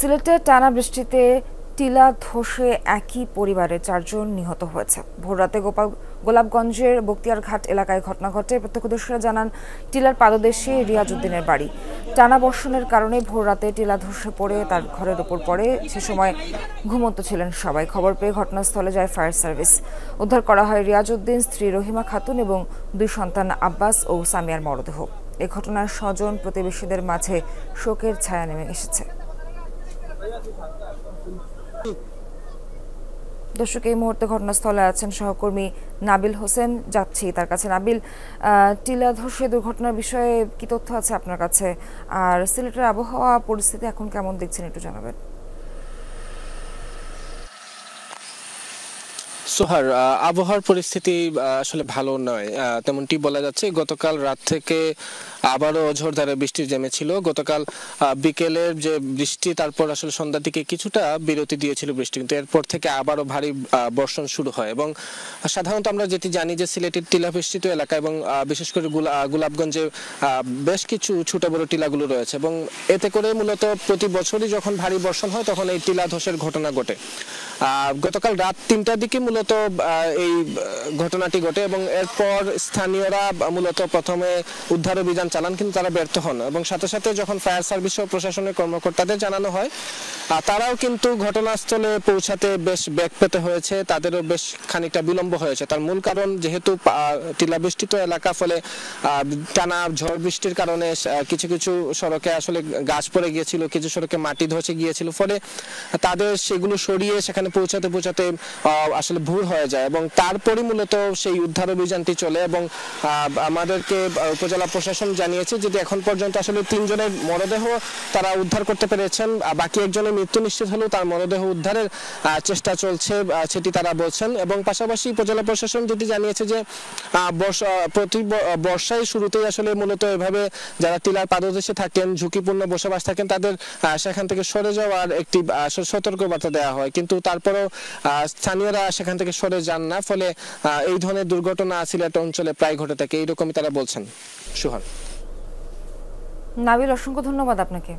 সিলেটে টানা বৃষ্টিতে টিলা ধসে একই পরিবারের ৪ জন নিহত হয়েছে। ভোররাতে গোলাপগঞ্জের বক্তিয়ারঘাট এলাকায় ঘটনা ঘটে। প্রত্যক্ষদর্শীরা জানান, টিলার পাদদেশে রিয়াজ উদ্দিনের বাড়ি। টানা বর্ষণের কারণে ভোররাতে টিলা ধসে পড়ে তার ঘরের ওপর পড়ে। সে সময় ঘুমন্ত ছিলেন সবাই। খবর পেয়ে ঘটনাস্থলে যায় ফায়ার সার্ভিস। উদ্ধার করা হয় রিয়াজ উদ্দিন, স্ত্রী রহিমা খাতুন এবং 2 সন্তান আব্বাস ও সামিয়ার মরদেহ। এ ঘটনার স্বজন প্রতিবেশীদের মাঝে শোকের ছায়া নেমে এসেছে। দর্শক, এই মুহূর্তে ঘটনাস্থলে আছেন সহকর্মী নাবিল হোসেন। যাচ্ছি তার কাছে। নাবিল, টিলা ধসে দুর্ঘটনার বিষয়ে কি তথ্য আছে আপনার কাছে, আর সিলেটের আবহাওয়া পরিস্থিতি এখন কেমন দেখছেন একটু জানাবেন। সোহার, আবহাওয়ার পরিস্থিতি আসলে ভালো নয়, তেমনটি বলা যাচ্ছে। গতকাল রাত থেকে আবারও ঝোরধারে বৃষ্টি জমেছিল। গতকাল বিকেলের যে বৃষ্টি, তারপর আসলে সন্ধ্যার দিকে কিছুটা বিরতি দিয়েছিল বৃষ্টি, কিন্তু এরপর থেকে আবারও ভারী বর্ষণ শুরু হয়। এবং সাধারণত আমরা যেটি জানি যে সিলেটের টিলাবৃষ্টিত এলাকা এবং বিশেষ করে গোলাপগঞ্জে বেশ কিছু ছোট বড় টিলাগুলো রয়েছে, এবং এতে করে মূলত প্রতি বছরই যখন ভারী বর্ষণ হয় তখন এই টিলা ধসের ঘটনা ঘটে। গতকাল রাত 3টার দিকে মূলত এই ঘটনাটি ঘটে, এবং এরপর স্থানীয়রা মূলত প্রথমে উদ্ধার অভিযান চালান, কিন্তু তারা ব্যর্থ হন। এবং সাথে সাথে যখন ফায়ার সার্ভিস ও প্রশাসনের কর্মকর্তাদের জানানো হয়, তারাও কিন্তু ঘটনাস্থলে পৌঁছাতে বেশ বেগ পেতে হয়েছে, তাদেরও বেশ খানিকটা বিলম্ব হয়েছে। তার মূল কারণ যেহেতু টিলাবৃষ্টিত এলাকা, ফলে টানা ঝড় বৃষ্টির কারণে কিছু কিছু সড়কে আসলে গাছ পড়ে গিয়েছিল, কিছু সড়কে মাটি ধসে গিয়েছিল, ফলে তাদের সেগুলো সরিয়ে সেখানে পৌঁছাতে পৌঁছাতে আসলে ভোর হয়ে যায়, এবং তারপরই মূলত সেই উদ্ধার অভিযানটি চলে। এবং আমাদেরকে উপজেলা প্রশাসন জানিয়েছে যে এখন পর্যন্ত আসলে 3 জনের মরদেহ তারা উদ্ধার করতে পেরেছেন। বাকি একজনের মৃত্যু নিশ্চিত হলেও তার মরদেহ উদ্ধারের চেষ্টা চলছে, সেটি তারা বলছেন। এবং পাশাপাশি উপজেলা প্রশাসন যেটি জানিয়েছে যে প্রতি বর্ষায় শুরুতেই আসলে মূলত এভাবে যারা টিলার পাদদেশে থাকেন, ঝুঁকিপূর্ণ বসবাস থাকেন, তাদের সেখান থেকে সরে যাওয়ার একটি সতর্কবার্তা দেওয়া হয়, কিন্তু তারপরও স্থানীয়রা সেখান থেকে সরে যান না, ফলে এই ধরনের দুর্ঘটনা সিলেট অঞ্চলে প্রায় ঘটে থাকে, এইরকমই তারা বলছেন। সুহান। নাবিল, অসংখ্য ধন্যবাদ আপনাকে।